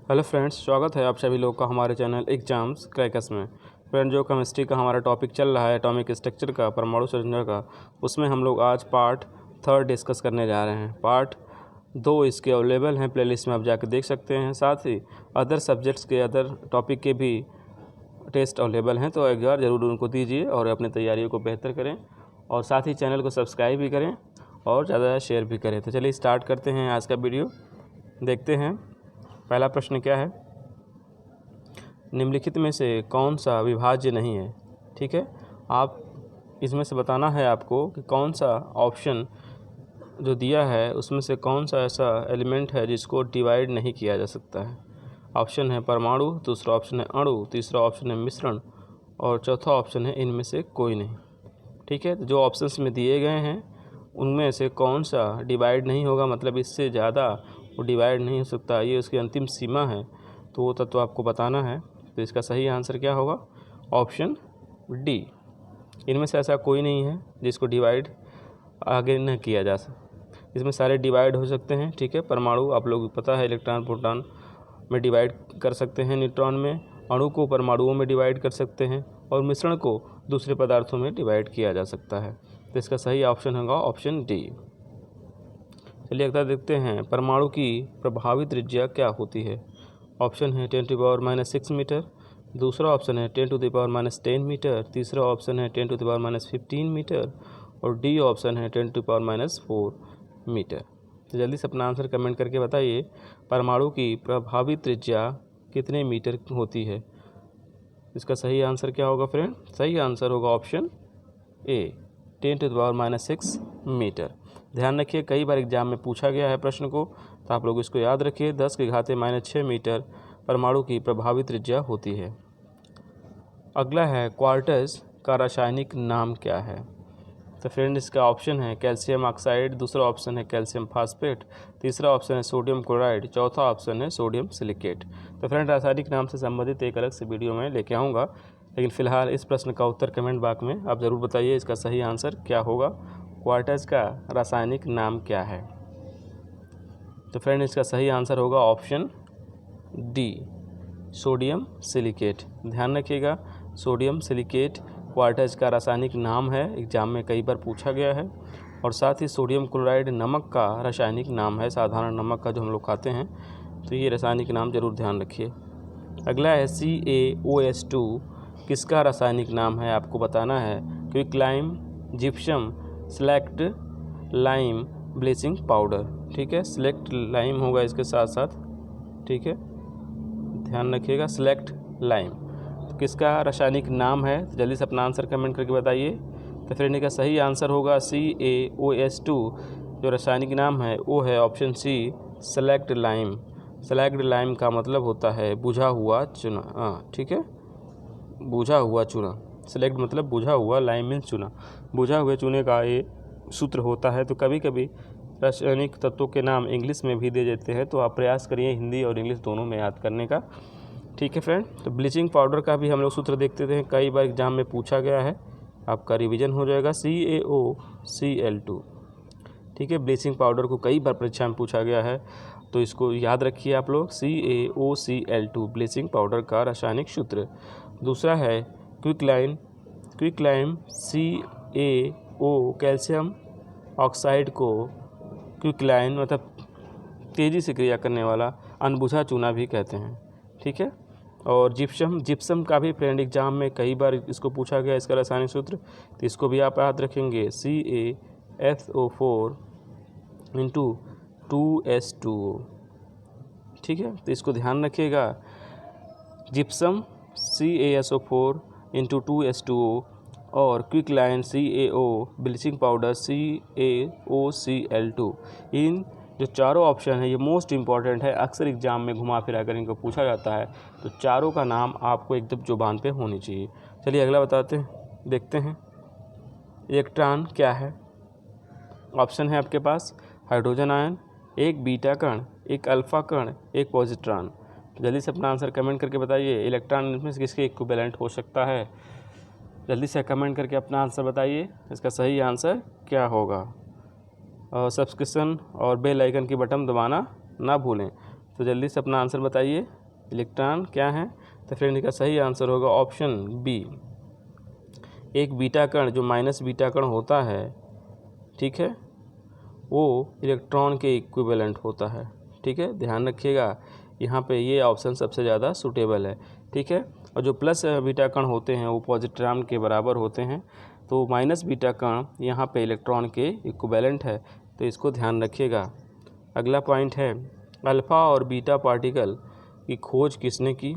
Hello friends, स्वागत है आप सभी लोग का हमारे चैनल एग्जाम्स क्रैकर्स में। फ्रेंड, जो केमिस्ट्री का हमारा टॉपिक चल रहा है एटॉमिक स्ट्रक्चर का, परमाणु संरचना का, उसमें हम लोग आज पार्ट 3 डिस्कस करने जा रहे हैं। पार्ट 2 इसके अवेलेबल हैं प्लेलिस्ट में, आप जाकर देख सकते हैं। साथ ही अदर सब्जेक्ट्स के अदर टॉपिक के भी टेस्ट अवेलेबल हैं, तो एक बार ज़रूर उनको दीजिए और अपनी तैयारियों को बेहतर करें, और साथ ही चैनल को सब्सक्राइब भी करें और ज़्यादा शेयर भी करें। तो चलिए स्टार्ट करते हैं आज का वीडियो। देखते हैं पहला प्रश्न क्या है। निम्नलिखित में से कौन सा विभाज्य नहीं है। ठीक है, आप इसमें से बताना है आपको कि कौन सा ऑप्शन जो दिया है उसमें से कौन सा ऐसा एलिमेंट है जिसको डिवाइड नहीं किया जा सकता है। ऑप्शन है परमाणु, दूसरा ऑप्शन है अणु, तीसरा ऑप्शन है मिश्रण और चौथा ऑप्शन है इनमें से कोई नहीं। ठीक है, तो जो ऑप्शंस में दिए गए हैं उनमें से कौन सा डिवाइड नहीं होगा, मतलब इससे ज़्यादा वो डिवाइड नहीं हो सकता, ये उसकी अंतिम सीमा है, तो वो तत्व आपको बताना है। तो इसका सही आंसर क्या होगा? Option D. इनमें से ऐसा कोई नहीं है जिसको डिवाइड आगे न किया जा सके। इसमें सारे डिवाइड हो सकते हैं। ठीक है, परमाणु आप लोग पता है इलेक्ट्रॉन प्रोटॉन में डिवाइड कर सकते हैं, न्यूट्रॉन में, अणु को परमाणुओं में डिवाइड कर सकते हैं और मिश्रण को दूसरे पदार्थों में डिवाइड किया जा सकता है। तो इसका सही ऑप्शन होगा ऑप्शन डी। चलिए अगला देखते हैं, परमाणु की प्रभावी त्रिज्या क्या होती है। ऑप्शन है 10⁻⁻6 मीटर, दूसरा ऑप्शन है 10⁻⁻10 मीटर, तीसरा ऑप्शन है 10⁻⁻15 मीटर और डी ऑप्शन है 10⁻⁻4 मीटर। तो जल्दी से अपना आंसर कमेंट करके बताइए, परमाणु की प्रभावी त्रिज्या कितने मीटर होती है। इसका सही आंसर क्या होगा फ्रेंड? सही आंसर होगा ऑप्शन ए, 10⁻⁻6 मीटर। ध्यान रखिए, कई बार एग्जाम में पूछा गया है प्रश्न को, तो आप लोग इसको याद रखिए। 10⁻⁻6 मीटर परमाणु की प्रभावी त्रिज्या होती है। अगला है, क्वार्टज का रासायनिक नाम क्या है। तो फ्रेंड, इसका ऑप्शन है कैल्शियम ऑक्साइड, दूसरा ऑप्शन है कैल्शियम फास्फेट, तीसरा ऑप्शन है सोडियम क्लोराइड, चौथा ऑप्शन है सोडियम सिलिकेट। तो फ्रेंड, रासायनिक नाम से संबंधित एक अलग से वीडियो में लेके आऊँगा, लेकिन फिलहाल इस प्रश्न का उत्तर कमेंट बॉक्स में आप ज़रूर बताइए, इसका सही आंसर क्या होगा। क्वार्टज का रासायनिक नाम क्या है? तो फ्रेंड, इसका सही आंसर होगा ऑप्शन डी, सोडियम सिलिकेट। ध्यान रखिएगा, सोडियम सिलिकेट क्वार्टज का रासायनिक नाम है, एग्जाम में कई बार पूछा गया है। और साथ ही सोडियम क्लोराइड नमक का रासायनिक नाम है, साधारण नमक का जो हम लोग खाते हैं, तो ये रासायनिक नाम जरूर ध्यान रखिए। अगला है CaOH2 किसका रासायनिक नाम है, आपको बताना है। Quicklime, gypsum, select lime, bleaching powder. ठीक है, सेलेक्ट लाइम होगा इसके साथ साथ। ठीक है, ध्यान रखिएगा, सेलेक्ट लाइम तो किसका रासायनिक नाम है। तो जल्दी से अपना आंसर कमेंट करके बताइए। तो फ्रेंड, का सही आंसर होगा CaOH2, जो रासायनिक नाम है वो है option C, select lime. Select lime का मतलब होता है बुझा हुआ चूना। हाँ, ठीक है, बुझा हुआ चूना। सेलेक्ट मतलब बुझा हुआ, लाइम मीन्स चूना। बुझा हुए चूने का ये सूत्र होता है। तो कभी कभी रासायनिक तत्वों के नाम इंग्लिश में भी दे देते हैं, तो आप प्रयास करिए हिंदी और इंग्लिश दोनों में याद करने का। ठीक है फ्रेंड, तो ब्लीचिंग पाउडर का भी हम लोग सूत्र देखते थे, कई बार एग्जाम में पूछा गया है, आपका रिवीजन हो जाएगा, CaOCl2। ठीक है, ब्लीचिंग पाउडर को कई बार परीक्षा में पूछा गया है, तो इसको याद रखिए आप लोग, CaOCl2 ब्लीचिंग पाउडर का रासायनिक सूत्र। दूसरा है quicklime, quicklime CaO calcium oxide को क्विकलाइन मतलब तेज़ी से क्रिया करने वाला अनबुझा चूना भी कहते हैं। ठीक है, और जिप्सम, जिप्सम का भी फ्रेंड एग्जाम में कई बार इसको पूछा गया, इसका रासायनिक सूत्र, तो इसको भी आप याद रखेंगे, CaSO4 × 2S2O। ठीक है, तो इसको ध्यान रखिएगा, जिप्सम CaSO4 × 2S2O और क्विकलाइन CaO ब्लीचिंग पाउडर CaOCl2। इन जो चारों ऑप्शन है ये मोस्ट इम्पॉर्टेंट है, अक्सर एग्जाम में घुमा फिरा कर इनको पूछा जाता है, तो चारों का नाम आपको एकदम जुबान पे होनी चाहिए। चलिए अगला देखते हैं, इलेक्ट्रॉन क्या है। ऑप्शन है आपके पास हाइड्रोजन आयन, एक बीटा कण, एक अल्फा कण, एक पॉजिट्रॉन। तो जल्दी से अपना आंसर कमेंट करके बताइए, इलेक्ट्रॉन इनमें से किसके इक्विवेलेंट हो सकता है। जल्दी से कमेंट करके अपना आंसर बताइए, इसका सही आंसर क्या होगा। और सब्सक्रिप्शन और बेल आइकन की बटन दबाना ना भूलें। तो जल्दी से अपना आंसर बताइए, इलेक्ट्रॉन क्या है। तो फ्रेंड इसका सही आंसर होगा ऑप्शन बी। एक बीटा कण जो माइनस बीटा कण होता है, ठीक है, वो इलेक्ट्रॉन के इक्विवेलेंट होता है। ठीक है, ध्यान रखिएगा, यहाँ पे ये ऑप्शन सबसे ज़्यादा सूटेबल है। ठीक है, और जो प्लस बीटा कण होते हैं वो पॉजिट्रॉन के बराबर होते हैं, तो माइनस बीटा कण यहाँ पे इलेक्ट्रॉन के इक्विवेलेंट है, तो इसको ध्यान रखिएगा। अगला पॉइंट है, अल्फ़ा और बीटा पार्टिकल की खोज किसने की।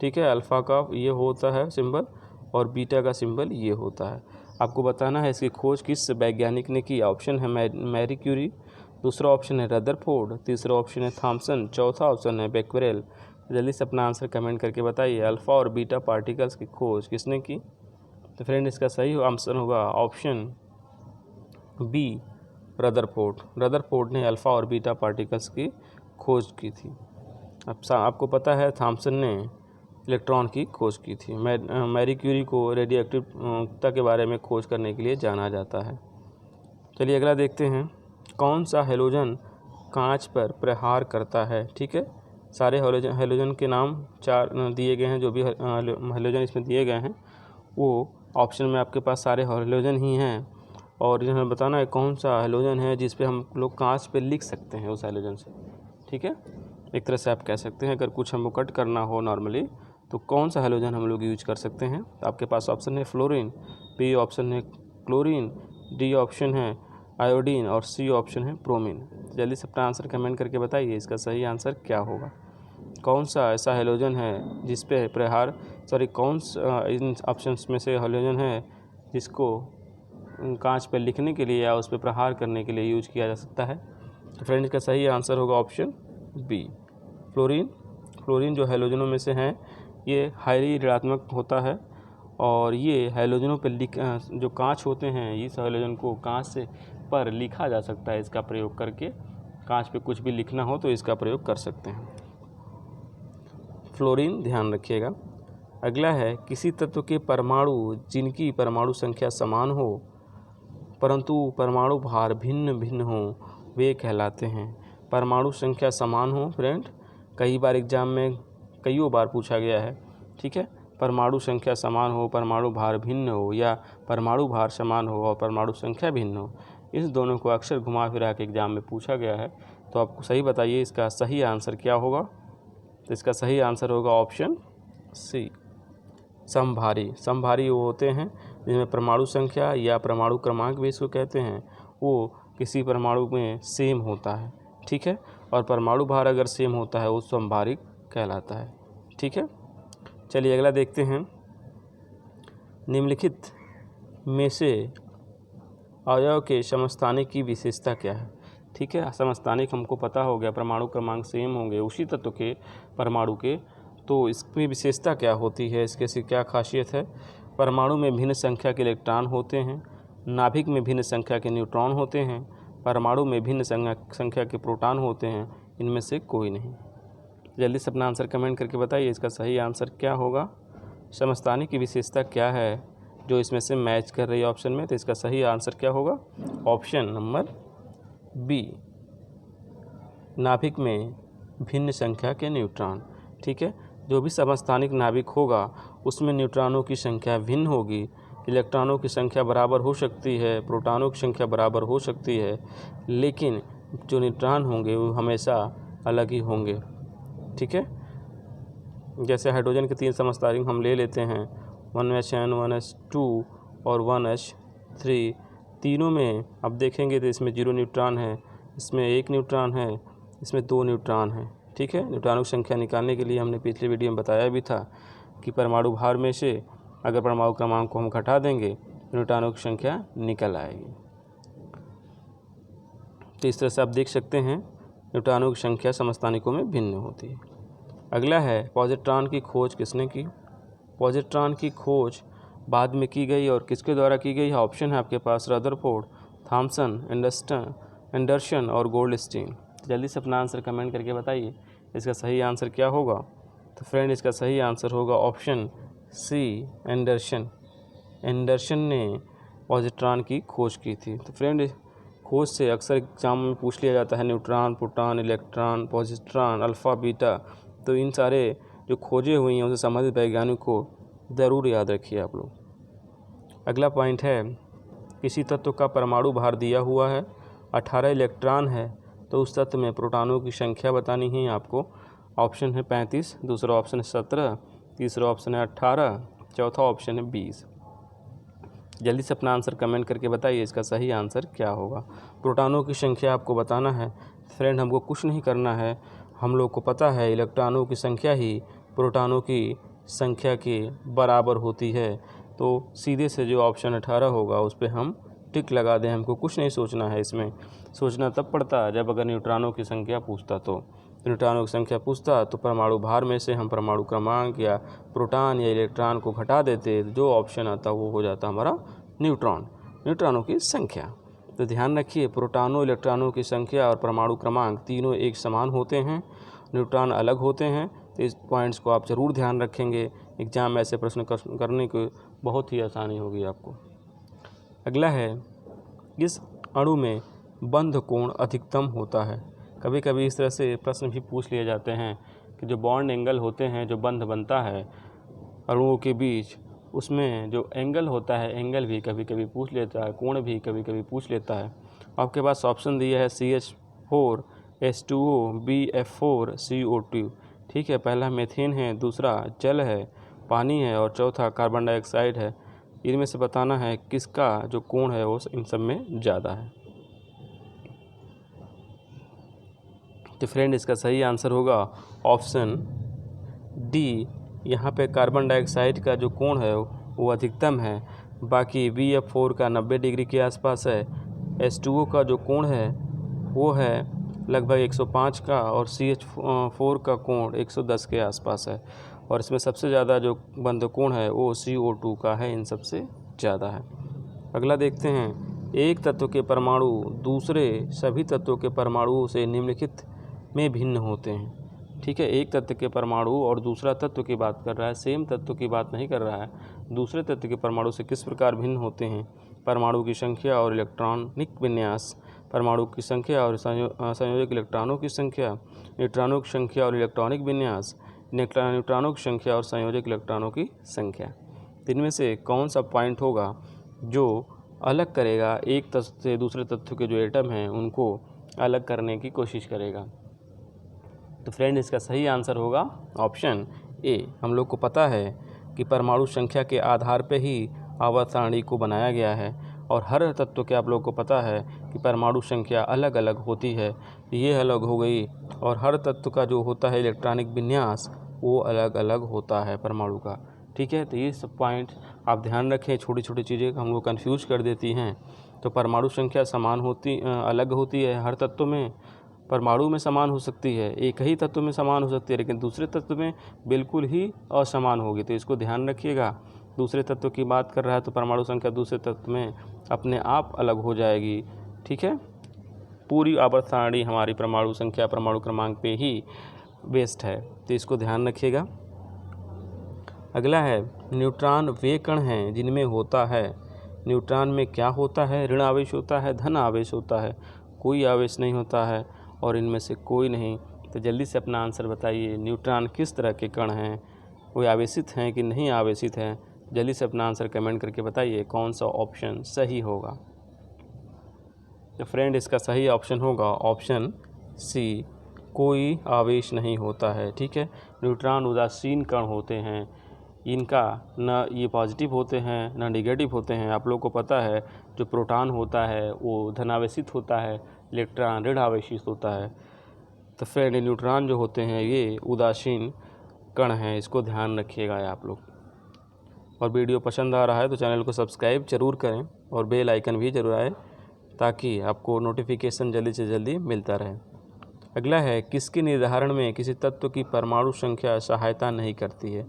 ठीक है, अल्फ़ा का ये होता है सिंबल और बीटा का सिंबल ये होता है। आपको बताना है इसकी खोज किस वैज्ञानिक ने की। ऑप्शन है मैरी क्यूरी, दूसरा ऑप्शन है रदरफोर्ड, तीसरा ऑप्शन है थॉमसन, चौथा ऑप्शन है बेक्वेरेल। जल्दी से अपना आंसर कमेंट करके बताइए, अल्फ़ा और बीटा पार्टिकल्स की खोज किसने की। तो फ्रेंड इसका सही आंसर होगा ऑप्शन बी, रदरफोर्ड। रदरफोर्ड ने अल्फ़ा और बीटा पार्टिकल्स की खोज की थी। अब आपको पता है थॉमसन ने इलेक्ट्रॉन की खोज की थी। मैरी क्यूरी को रेडियोएक्टिवता के बारे में खोज करने के लिए जाना जाता है। चलिए अगला देखते हैं, कौन सा हैलोजन कांच पर प्रहार करता है। ठीक है, सारे हैलोजन के नाम 4 दिए गए हैं, जो भी हैलोजन इसमें दिए गए हैं वो ऑप्शन में आपके पास सारे हैलोजन ही हैं, और हमें बताना है कौन सा हैलोजन है जिस पे हम लोग कांच पे लिख सकते हैं उस हैलोजन से। ठीक है, एक तरह से आप कह सकते हैं, अगर कुछ हमको कट करना हो नॉर्मली तो कौन सा हैलोजन हम लोग यूज कर सकते हैं। तो आपके पास ऑप्शन है फ्लोरीन, बी ऑप्शन है क्लोरीन, डी ऑप्शन है आयोडीन और सी ऑप्शन है ब्रोमीन। जल्दी से अपना आंसर कमेंट करके बताइए, इसका सही आंसर क्या होगा। कौन सा ऐसा हैलोजन है जिस पे प्रहार कौन सा इन ऑप्शंस में से हैलोजन है जिसको कांच पर लिखने के लिए या उस पर प्रहार करने के लिए यूज किया जा सकता है। तो फ्रेंड इसका सही आंसर होगा ऑप्शन बी, फ्लोरीन। फ्लोरीन जो हैलोजनों में से हैं ये हाईली ऋणात्मक होता है, और ये हैलोजनों पर जो कांच होते हैं इस हैलोजन को कांच से पर लिखा जा सकता है। इसका प्रयोग करके कांच पे कुछ भी लिखना हो तो इसका प्रयोग कर सकते हैं। फ्लोरीन ध्यान रखिएगा। अगला है, किसी तत्व के परमाणु जिनकी परमाणु संख्या समान हो परंतु परमाणु भार भिन्न भिन्न हो वे कहलाते हैं। परमाणु संख्या समान हो फ्रेंड, कई बार एग्जाम में कईयों बार पूछा गया है। ठीक है, परमाणु संख्या समान हो, परमाणु भार भिन्न हो, या परमाणु भार समान हो और परमाणु संख्या भिन्न हो, इस दोनों को अक्सर घुमा फिरा के एग्जाम में पूछा गया है। तो आपको सही बताइए इसका सही आंसर क्या होगा। तो इसका सही आंसर होगा ऑप्शन सी, समभारी। समभारी वो होते हैं जिनमें परमाणु संख्या या परमाणु क्रमांक भी इसको कहते हैं, वो किसी परमाणु में सेम होता है। ठीक है, और परमाणु भार अगर सेम होता है वो समभारी कहलाता है। ठीक है, चलिए अगला देखते हैं, निम्नलिखित में से अवयव के समस्थानिक की विशेषता क्या है। ठीक है, समस्थानिक हमको पता हो गया, परमाणु क्रमांक सेम होंगे उसी तत्व के परमाणु के, तो इसमें विशेषता क्या होती है, इसके से क्या खासियत है। परमाणु में भिन्न संख्या के इलेक्ट्रॉन होते हैं, नाभिक में भिन्न संख्या के न्यूट्रॉन होते हैं, परमाणु में भिन्न संख्या के प्रोटॉन होते हैं, इनमें से कोई नहीं। जल्दी से अपना आंसर कमेंट करके बताइए, इसका सही आंसर क्या होगा। समस्थानिक की विशेषता क्या है जो इसमें से मैच कर रही है ऑप्शन में। तो इसका सही आंसर क्या होगा, ऑप्शन नंबर बी, नाभिक में भिन्न संख्या के न्यूट्रॉन। ठीक है, जो भी समस्थानिक नाभिक होगा उसमें न्यूट्रॉनों की संख्या भिन्न होगी, इलेक्ट्रॉनों की संख्या बराबर हो सकती है, प्रोटॉनों की संख्या बराबर हो सकती है, लेकिन जो न्यूट्रॉन होंगे वो हमेशा अलग ही होंगे। ठीक है, जैसे हाइड्रोजन के 3 समस्थानिक हम ले लेते हैं, 1H, 1H2 और 1H3। तीनों में अब देखेंगे तो इसमें 0 न्यूट्रॉन है, इसमें 1 न्यूट्रॉन है, इसमें 2 न्यूट्रॉन है। ठीक है, न्यूट्रॉनों की संख्या निकालने के लिए हमने पिछले वीडियो में बताया भी था कि परमाणु भार में से अगर परमाणु क्रमांक को हम घटा देंगे तो न्यूट्रॉनों की संख्या निकल आएगी। तो इस तरह से आप देख सकते हैं न्यूट्रॉनों की संख्या समस्थानिकों में भिन्न होती है। अगला है, पॉजिट्रॉन की खोज किसने की। पॉजिट्रॉन की खोज बाद में की गई और किसके द्वारा की गई है। ऑप्शन है आपके पास रदरफोर्ड, थॉमसन, एंडरसन और गोल्डस्टीन। जल्दी से अपना आंसर कमेंट करके बताइए, इसका सही आंसर क्या होगा। तो फ्रेंड इसका सही आंसर होगा ऑप्शन सी, एंडरसन। एंडरसन ने पॉजिट्रॉन की खोज की थी। तो फ्रेंड खोज से अक्सर एग्जाम में पूछ लिया जाता है neutron, proton, electron, positron, alpha, beta. तो इन सारे जो खोजें हुई हैं उनसे संबंधित वैज्ञानिक को ज़रूर याद रखिए आप लोग। अगला पॉइंट है, किसी तत्व का परमाणु भार दिया हुआ है, 18 इलेक्ट्रॉन है, तो उस तत्व में प्रोटॉनों की संख्या बतानी है आपको। ऑप्शन है 35, दूसरा ऑप्शन है 17, तीसरा ऑप्शन है 18, चौथा ऑप्शन है 20। जल्दी से अपना आंसर कमेंट करके बताइए इसका सही आंसर क्या होगा। प्रोटॉनों की संख्या आपको बताना है। फ्रेंड, हमको कुछ नहीं करना है, हम लोग को पता है इलेक्ट्रॉनों की संख्या ही प्रोटॉनों की संख्या के बराबर होती है। तो सीधे से जो ऑप्शन 18 होगा उस पर हम टिक लगा दें। हमको कुछ नहीं सोचना है, इसमें सोचना तब पड़ता जब अगर न्यूट्रॉनों की संख्या पूछता। तो न्यूट्रॉनों की संख्या पूछता तो परमाणु भार में से हम परमाणु क्रमांक या प्रोटॉन या इलेक्ट्रॉन को घटा देते, जो ऑप्शन आता वो हो जाता हमारा न्यूट्रॉनों की संख्या। तो ध्यान रखिए, प्रोटॉनों इलेक्ट्रॉनों की संख्या और परमाणु क्रमांक तीनों एक समान होते हैं, न्यूट्रॉन अलग होते हैं। तो इस पॉइंट्स को आप ज़रूर ध्यान रखेंगे, एग्जाम में ऐसे प्रश्न करने की बहुत ही आसानी होगी आपको। अगला है, इस अणु में बंध कोण अधिकतम होता है। कभी कभी इस तरह से प्रश्न भी पूछ लिए जाते हैं कि जो बॉन्ड एंगल होते हैं, जो बंध बनता है अणुओं के बीच, उसमें जो एंगल होता है, एंगल भी कभी कभी पूछ लेता है, कोण भी कभी कभी पूछ लेता है। आपके पास ऑप्शन दिया है CH4 H2O BF4 CO2। ठीक है, पहला मीथेन है, दूसरा जल है, पानी है, और चौथा कार्बन डाइऑक्साइड है। इनमें से बताना है किसका जो कोण है वो इन सब में ज़्यादा है। तो फ्रेंड, इसका सही आंसर होगा ऑप्शन डी। यहाँ पे कार्बन डाइऑक्साइड का जो कोण है वो अधिकतम है, बाकी BF4 का 90 डिग्री के आसपास है, H2O का जो कोण है वो है लगभग 105 का, और CH4 का कोण 110 के आसपास है। और इसमें सबसे ज़्यादा जो बंध कोण है वो CO2 का है, इन सबसे ज़्यादा है। अगला देखते हैं, एक तत्व के परमाणु दूसरे सभी तत्वों के परमाणुओं से निम्नलिखित में भिन्न होते हैं। ठीक है, एक तत्व के परमाणु और दूसरा तत्व की बात कर रहा है, सेम तत्व की बात नहीं कर रहा है। दूसरे तत्व के परमाणु से किस प्रकार भिन्न होते हैं? परमाणु की संख्या और इलेक्ट्रॉनिक विन्यास, परमाणु की संख्या और संयोजक इलेक्ट्रॉनों की संख्या, न्यूट्रॉनों की संख्या और इलेक्ट्रॉनिक विन्यास, न्यूट्रॉनों की संख्या और संयोजक इलेक्ट्रॉनों की संख्या। इनमें से कौन सा पॉइंट होगा जो अलग करेगा एक तत्व से दूसरे तत्व के जो एटम हैं उनको अलग करने की कोशिश करेगा? तो फ्रेंड, इसका सही आंसर होगा ऑप्शन ए। हम लोग को पता है कि परमाणु संख्या के आधार पर ही आवर्त सारणी को बनाया गया है, और हर तत्व के आप लोग को पता है कि परमाणु संख्या अलग अलग होती है, ये अलग हो गई, और हर तत्व का जो होता है इलेक्ट्रॉनिक विन्यास वो अलग अलग होता है परमाणु का। ठीक है, तो ये सब पॉइंट आप ध्यान रखें। छोटी छोटी चीज़ें हम लोग कन्फ्यूज कर देती हैं। तो परमाणु संख्या अलग होती है हर तत्व में, परमाणु में समान हो सकती है, एक ही तत्व में समान हो सकती है, लेकिन दूसरे तत्व में बिल्कुल ही असमान होगी। तो इसको ध्यान रखिएगा। दूसरे तत्व की बात कर रहा है तो परमाणु संख्या दूसरे तत्व में अपने आप अलग हो जाएगी। ठीक है, पूरी आवर्त सारणी हमारी परमाणु संख्या परमाणु क्रमांक पे ही बेस्ड है, तो इसको ध्यान रखिएगा। अगला है, न्यूट्रॉन वे कण हैं जिनमें होता है। न्यूट्रॉन में क्या होता है? ऋण आवेश होता है, धन आवेश होता है, कोई आवेश नहीं होता है, और इनमें से कोई नहीं। तो जल्दी से अपना आंसर बताइए, न्यूट्रॉन किस तरह के कण हैं? वो आवेशित हैं कि नहीं आवेशित हैं? जल्दी से अपना आंसर कमेंट करके बताइए कौन सा ऑप्शन सही होगा। तो फ्रेंड, इसका सही ऑप्शन होगा ऑप्शन सी, कोई आवेश नहीं होता है। ठीक है, न्यूट्रॉन उदासीन कण होते हैं, इनका न ये पॉजिटिव होते हैं न नेगेटिव होते हैं। आप लोग को पता है जो प्रोटॉन होता है वो धनावेशित होता है, इलेक्ट्रॉन ऋण आवेशित होता है। तो फ्रेंड, न्यूट्रॉन जो होते हैं ये उदासीन कण हैं, इसको ध्यान रखिएगा आप लोग। और वीडियो पसंद आ रहा है तो चैनल को सब्सक्राइब जरूर करें और बेल आइकन भी जरूर आए, ताकि आपको नोटिफिकेशन जल्दी से जल्दी मिलता रहे। अगला है, किसके निर्धारण में किसी तत्व की परमाणु संख्या सहायता नहीं करती है?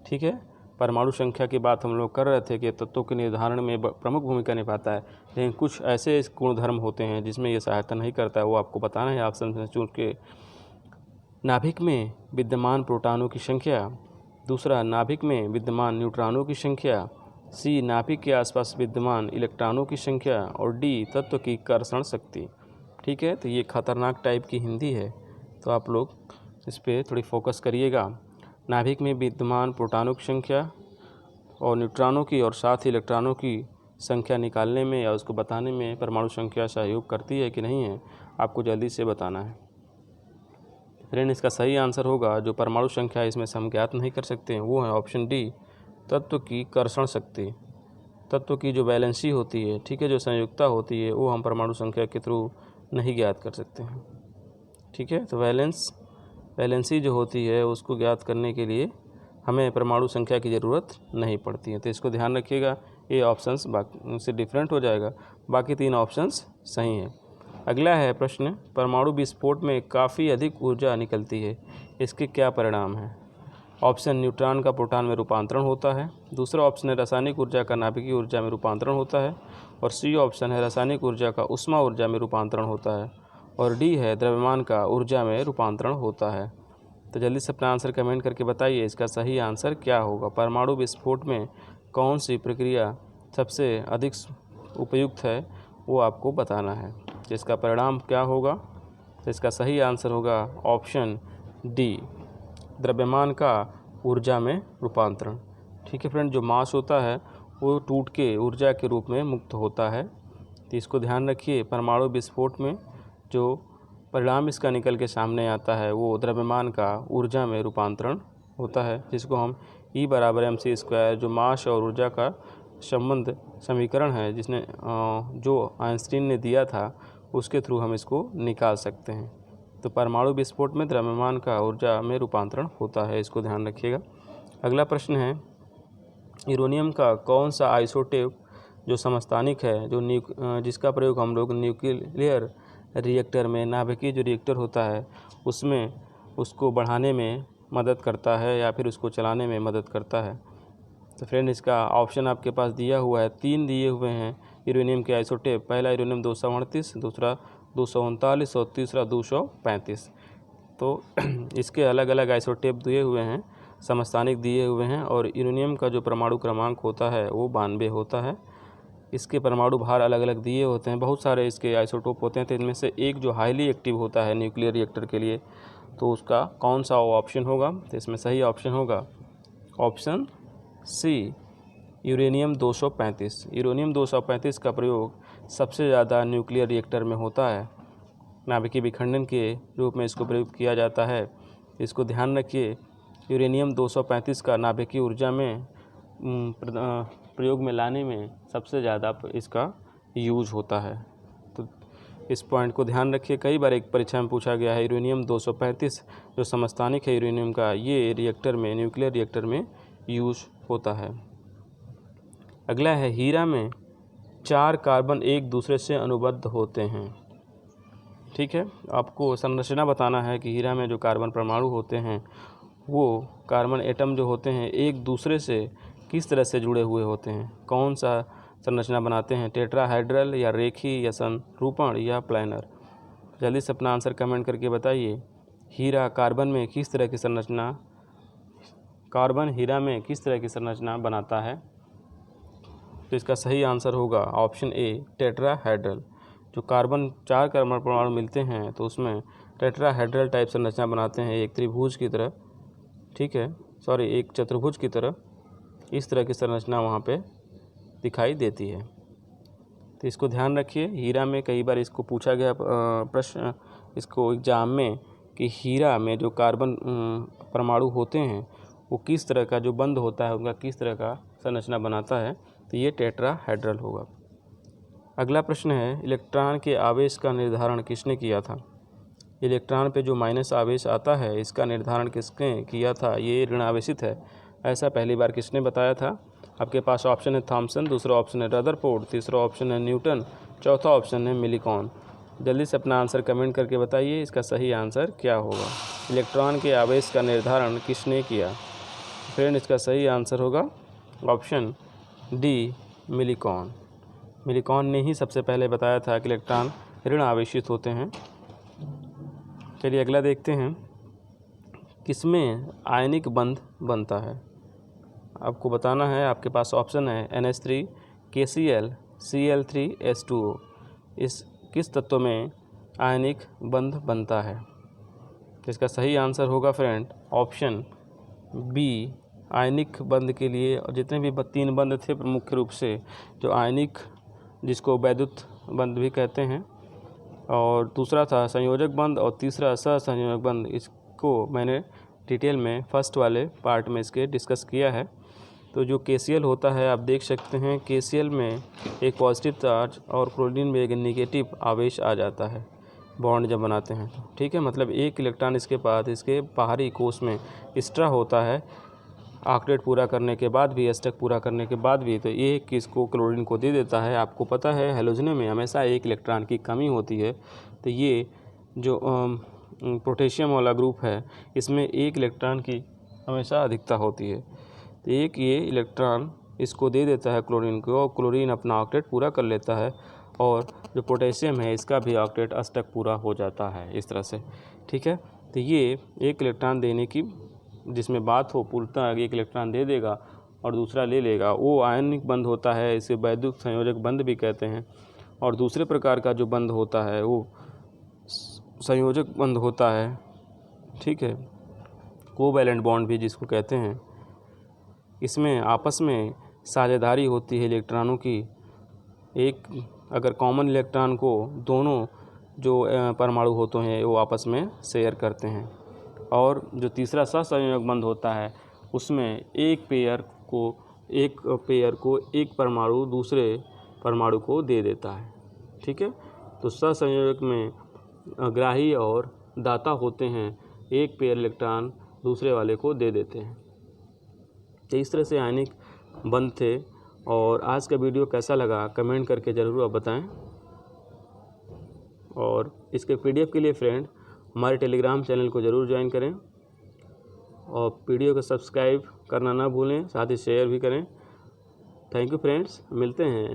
ठीक है, परमाणु संख्या की बात हम लोग कर रहे थे कि तत्वों के निर्धारण में प्रमुख भूमिका निभाता है, लेकिन कुछ ऐसे गुणधर्म होते हैं जिसमें ये सहायता नहीं करता है, वो आपको बताना है ऑप्शन से चुन के। नाभिक में विद्यमान प्रोटॉनों की संख्या, दूसरा नाभिक में विद्यमान न्यूट्रॉनों की संख्या, सी नाभिक के आसपास विद्यमान इलेक्ट्रॉनों की संख्या और डी तत्व की कर्षण शक्ति। ठीक है, तो ये खतरनाक टाइप की हिंदी है, तो आप लोग इस पर थोड़ी फोकस करिएगा। नाभिक में विद्यमान प्रोटॉनों की संख्या और न्यूट्रॉनों की और साथ ही इलेक्ट्रॉनों की संख्या निकालने में या उसको बताने में परमाणु संख्या सहयोग करती है कि नहीं है, आपको जल्दी से बताना है। फ्रेंड, इसका सही आंसर होगा, जो परमाणु संख्या इसमें से हम ज्ञात नहीं कर सकते हैं, वो है ऑप्शन डी, तत्व की कर्षण शक्ति। तत्व की जो वैलेंसी होती है, ठीक है, जो संयुक्ता होती है, वो हम परमाणु संख्या के थ्रू नहीं ज्ञात कर सकते हैं। ठीक है, तो वैलेंसी जो होती है उसको ज्ञात करने के लिए हमें परमाणु संख्या की ज़रूरत नहीं पड़ती है, तो इसको ध्यान रखिएगा। ये ऑप्शंस बाकी से डिफरेंट हो जाएगा, बाकी 3 ऑप्शंस सही हैं। अगला है प्रश्न, परमाणु विस्फोट में काफ़ी अधिक ऊर्जा निकलती है, इसके क्या परिणाम हैं? ऑप्शन न्यूट्रॉन का प्रोटॉन में रूपांतरण होता है, दूसरा ऑप्शन है रासायनिक ऊर्जा का नाभिकीय ऊर्जा में रूपांतरण होता है, और सी ऑप्शन है रासायनिक ऊर्जा का ऊष्मा ऊर्जा में रूपांतरण होता है, और डी है द्रव्यमान का ऊर्जा में रूपांतरण होता है। तो जल्दी से अपना आंसर कमेंट करके बताइए, इसका सही आंसर क्या होगा? परमाणु विस्फोट में कौन सी प्रक्रिया सबसे अधिक उपयुक्त है, वो आपको बताना है। इसका परिणाम क्या होगा? तो इसका सही आंसर होगा ऑप्शन डी, द्रव्यमान का ऊर्जा में रूपांतरण। ठीक है फ्रेंड, जो मास होता है वो टूट के ऊर्जा के रूप में मुक्त होता है, तो इसको ध्यान रखिए। परमाणु विस्फोट में जो परिणाम इसका निकल के सामने आता है वो द्रव्यमान का ऊर्जा में रूपांतरण होता है, जिसको हम E = mc², जो मास और ऊर्जा का संबंध समीकरण है, जिसने जो आइंस्टीन ने दिया था, उसके थ्रू हम इसको निकाल सकते हैं। तो परमाणु विस्फोट में द्रव्यमान का ऊर्जा में रूपांतरण होता है, इसको ध्यान रखिएगा। अगला प्रश्न है, यूरेनियम का कौन सा आइसोटोप जो समस्थानिक है, जो जिसका प्रयोग हम लोग न्यूक्लियर रिएक्टर में, नाभिकीय जो रिएक्टर होता है उसमें उसको बढ़ाने में मदद करता है या फिर उसको चलाने में मदद करता है? तो फ्रेंड, इसका ऑप्शन आपके पास दिया हुआ है, 3 दिए हुए हैं यूरेनियम के आइसोटोप। पहला यूरेनियम 238, दूसरा 239 और तीसरा 235। तो इसके अलग अलग आइसोटोप दिए हुए हैं, समस्थानिक दिए हुए हैं, और यूरेनियम का जो परमाणु क्रमांक होता है वो 92 होता है। इसके परमाणु भार अलग अलग दिए होते हैं, बहुत सारे इसके आइसोटोप होते हैं, तो इनमें से एक जो हाईली एक्टिव होता है न्यूक्लियर रिएक्टर के लिए, तो उसका कौन सा ऑप्शन होगा? तो इसमें सही ऑप्शन होगा ऑप्शन सी, यूरेनियम 235। यूरेनियम 235 का प्रयोग सबसे ज़्यादा न्यूक्लियर रिएक्टर में होता है, नाभिकीय विखंडन के रूप में इसको प्रयोग किया जाता है। इसको ध्यान रखिए, यूरेनियम 235 का नाभिकीय ऊर्जा में प्रयोग में लाने में सबसे ज़्यादा इसका यूज होता है, तो इस पॉइंट को ध्यान रखिए। कई बार एक परीक्षा में पूछा गया है, यूरेनियम 235 जो समस्थानिक है यूरेनियम का, ये रिएक्टर में, न्यूक्लियर रिएक्टर में यूज होता है। अगला है, हीरा में 4 कार्बन एक दूसरे से अनुबद्ध होते हैं। ठीक है, आपको संरचना बताना है कि हीरा में जो कार्बन परमाणु होते हैं वो कार्बन एटम जो होते हैं एक दूसरे से किस तरह से जुड़े हुए होते हैं, कौन सा संरचना बनाते हैं, टेट्राहेड्रल या रेखी या संरूपण या प्लानर? जल्दी से अपना आंसर कमेंट करके बताइए। कार्बन हीरा में किस तरह की संरचना बनाता है? तो इसका सही आंसर होगा ऑप्शन ए, टेट्राहेड्रल। जो कार्बन 4 कार्बन परमाणु मिलते हैं तो उसमें टेट्राहेड्रल टाइप संरचना बनाते हैं, एक त्रिभुज की तरह, ठीक है, एक चतुर्भुज की तरह, इस तरह की संरचना वहाँ पे दिखाई देती है। तो इसको ध्यान रखिए। हीरा में कई बार इसको पूछा गया प्रश्न इसको एग्जाम में कि हीरा में जो कार्बन परमाणु होते हैं वो किस तरह का जो बंध होता है उनका किस तरह का संरचना बनाता है, तो ये टेट्राहेड्रल होगा। अगला प्रश्न है, इलेक्ट्रॉन के आवेश का निर्धारण किसने किया था? इलेक्ट्रॉन पे जो माइनस आवेश आता है इसका निर्धारण किसने किया था? ये ऋण आवेशित है, ऐसा पहली बार किसने बताया था? आपके पास ऑप्शन है थॉमसन, दूसरा ऑप्शन है रदरफोर्ड, तीसरा ऑप्शन है न्यूटन, चौथा ऑप्शन है मिलिकॉन। जल्दी से अपना आंसर कमेंट करके बताइए, इसका सही आंसर क्या होगा? इलेक्ट्रॉन के आवेश का निर्धारण किसने किया? फ्रेंड, इसका सही आंसर होगा ऑप्शन डी, मिलिकॉन। मिलिकॉन ने ही सबसे पहले बताया था कि इलेक्ट्रॉन ऋण आवेशित होते हैं। चलिए अगला देखते हैं, किसमें आयनिक बंध बनता है? आपको बताना है, आपके पास ऑप्शन है NH3, KCl, Cl3H2O। इस किस तत्व में आयनिक बंध बनता है? तो इसका सही आंसर होगा फ्रेंड ऑप्शन बी। आयनिक बंध के लिए जितने भी 3 बंध थे मुख्य रूप से, जो आयनिक जिसको वैद्युत बंध भी कहते हैं, और दूसरा था संयोजक बंध, और तीसरा सहसंयोजक बंध। इसको मैंने डिटेल में फर्स्ट वाले पार्ट में इसके डिस्कस किया है। तो जो KCl होता है, आप देख सकते हैं KCl में एक पॉजिटिव चार्ज और क्लोरीन में एक नेगेटिव आवेश आ जाता है बॉन्ड जब बनाते हैं तो, ठीक है। मतलब एक इलेक्ट्रॉन इसके पास इसके बाहरी कोश में एक्स्ट्रा होता है ऑक्टेट पूरा करने के बाद भी, अष्टक पूरा करने के बाद भी, तो ये किसको क्लोरीन को दे देता है। आपको पता है हैलोजनों में हमेशा एक इलेक्ट्रॉन की कमी होती है, तो ये जो पोटेशियम वाला ग्रुप है इसमें एक इलेक्ट्रॉन की हमेशा अधिकता होती है, तो एक ये इलेक्ट्रॉन इसको दे देता है क्लोरीन को, और क्लोरीन अपना ऑक्टेट पूरा कर लेता है, और जो पोटेशियम है इसका भी ऑक्टेट अष्टक पूरा हो जाता है इस तरह से, ठीक है। तो ये एक इलेक्ट्रॉन देने की जिसमें बात हो, पूर्णतः एक इलेक्ट्रॉन दे देगा और दूसरा ले लेगा, वो आयनिक बंध होता है। इसे वैद्युत संयोजक बंध भी कहते हैं। और दूसरे प्रकार का जो बंध होता है वो संयोजक बंध होता है, ठीक है, कोवैलेंट बॉन्ड भी जिसको कहते हैं। इसमें आपस में साझेदारी होती है इलेक्ट्रॉनों की। एक अगर कॉमन इलेक्ट्रॉन को दोनों जो परमाणु होते हैं वो आपस में शेयर करते हैं। और जो तीसरा सहसंयोजक बंध होता है उसमें एक पेयर को एक परमाणु दूसरे परमाणु को दे देता है, ठीक है। तो सहसंयोजक में ग्राही और दाता होते हैं, एक पेयर इलेक्ट्रॉन दूसरे वाले को दे देते हैं। तो इस तरह से आयनिक बंध थे। और आज का वीडियो कैसा लगा कमेंट करके ज़रूर आप बताएं। और इसके PDF के लिए फ्रेंड हमारे टेलीग्राम चैनल को ज़रूर ज्वाइन करें, और वीडियो को सब्सक्राइब करना ना भूलें, साथ ही शेयर भी करें। थैंक यू फ्रेंड्स, मिलते हैं।